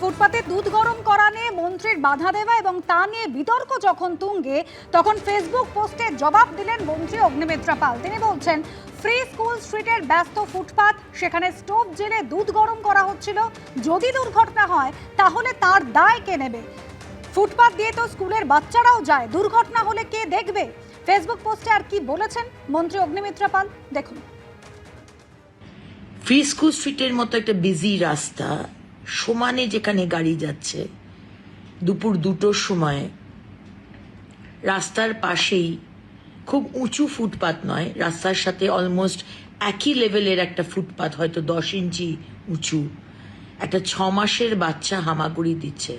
ফুটপাতে দুধ গরম করা নিয়ে মন্ত্রীর বাধা দেওয়া এবং তা নিয়ে বিতর্ক যখন তুঙ্গে, তখন ফেসবুক পোস্টে জবাব দিলেন মন্ত্রী অগ্নিমিত্রা পাল। তিনি বলছেন, ফ্রি স্কুল স্ট্রিটের ব্যস্ত ফুটপাত, সেখানে স্টোভ জেলে দুধ গরম করা হচ্ছিল। যদি দুর্ঘটনা হয় তাহলে তার দায় কে নেবে? ফুটপাত দিয়ে তো স্কুলের বাচ্চারাও যায়, দুর্ঘটনা হলে কে দেখবে? ফেসবুক পোস্টে আর কি বলেছেন মন্ত্রী অগ্নিমিত্রা পাল, দেখুন। ফ্রি স্কুল স্ট্রিটের মতো একটা বিজি রাস্তা, সমানে যেখানে গাড়ি যাচ্ছে, দুপুর 2টোর সময় রাস্তার পাশেই খুব উঁচু ফুটপাত নয়, রাস্তার সাথে অলমোস্ট একই লেভেলের একটা ফুটপাত, হয়তো 10 ইঞ্চি উঁচু, একটা 6 মাসের বাচ্চা হামাগুড়ি দিচ্ছে।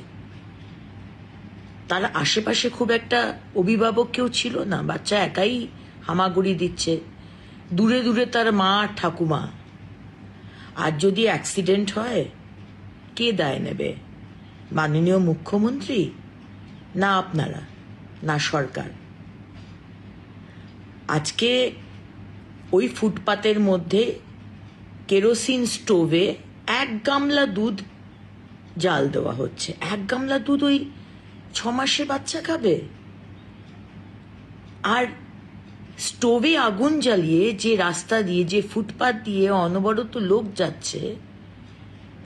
তার আশেপাশে খুব একটা অভিভাবক কেউ ছিল না, বাচ্চা একাই হামাগুড়ি দিচ্ছে, দূরে দূরে তার মা ঠাকুমা। আর যদি অ্যাক্সিডেন্ট হয়, কে দায় নেবে? মাননীয় মুখ্যমন্ত্রী, না আপনারা, না সরকার? আজকে ওই ফুটপাতের মধ্যে কেরোসিন স্টোভে 1 গামলা দুধ জাল দেওয়া হচ্ছে। 1 গামলা দুধ ওই 6 মাসের বাচ্চা খাবে? আর স্টোভে আগুন জ্বালিয়ে যে রাস্তা দিয়ে, যে ফুটপাত দিয়ে অনবরত লোক যাচ্ছে,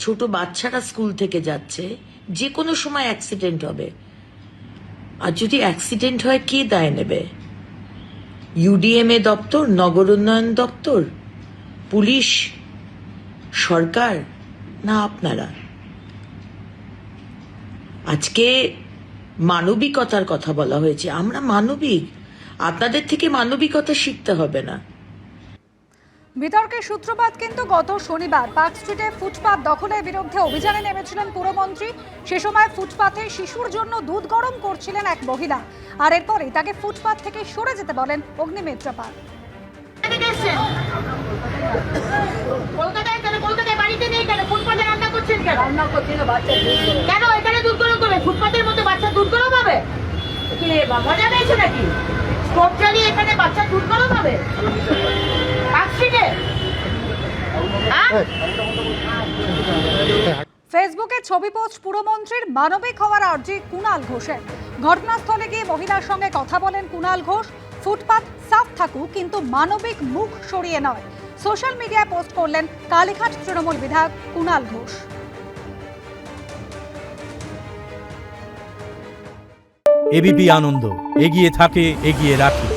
ছোট বাচ্চারা স্কুল থেকে যাচ্ছে, যে কোনো সময় অ্যাক্সিডেন্ট হবে। আর যদি অ্যাক্সিডেন্ট হয়, কে দায় নেবে? ইউডিএমএ দপ্তর, নগর উন্নয়ন দপ্তর, পুলিশ, সরকার, না আপনারা? আজকে মানবিকতার কথা বলা হয়েছে, আমরা মানবিক, আপনাদের থেকে মানবিকতা শিখতে হবে না। বিতর্কের সূত্রপাত কিন্তু গত শনিবার পার্ক স্ট্রিটে ফুটপাত দখলের বিরুদ্ধে অভিযানে নেমেছিলেন পুরমন্ত্রী। সে সময় ফুটপাতে শিশুর জন্য দুধ গরম করছিলেন এক মহিলা, আর এরপরে তাকে ফুটপাত থেকে সরে যেতে বলেন অগ্নিমিত্রা পাল। কলকাতায় বাড়িতে নেই কেন? ফুটপাতে রান্না করছেন কেন? রান্না করছেন বাচ্চা কেন? এখানে দুধ গরম করবে? ফুটপাতের মধ্যে বাচ্চা দুধ গরম হবে? কি মজা পেয়েছে নাকি? স্টোভ জ্বালিয়ে এখানে বাচ্চা দুধ গরম হবে? ফেসবুকে ছবি পোস্ট পুরমন্ত্রীর, মানবিক হওয়ার আর্জি কুণাল ঘোষের। ঘটনাস্থলে গিয়ে মহিলার সঙ্গে কথা বলেন কুণাল ঘোষ। ফুটপাত সাফ থাকুক, কিন্তু মানবিক মুখ সরিয়ে নয়। সোশ্যাল মিডিয়ায় পোস্ট করলেন কালীঘাট তৃণমূল বিধায়ক কুণাল ঘোষ। এবিপি আনন্দ, এগিয়ে থাকে, এগিয়ে রাখে।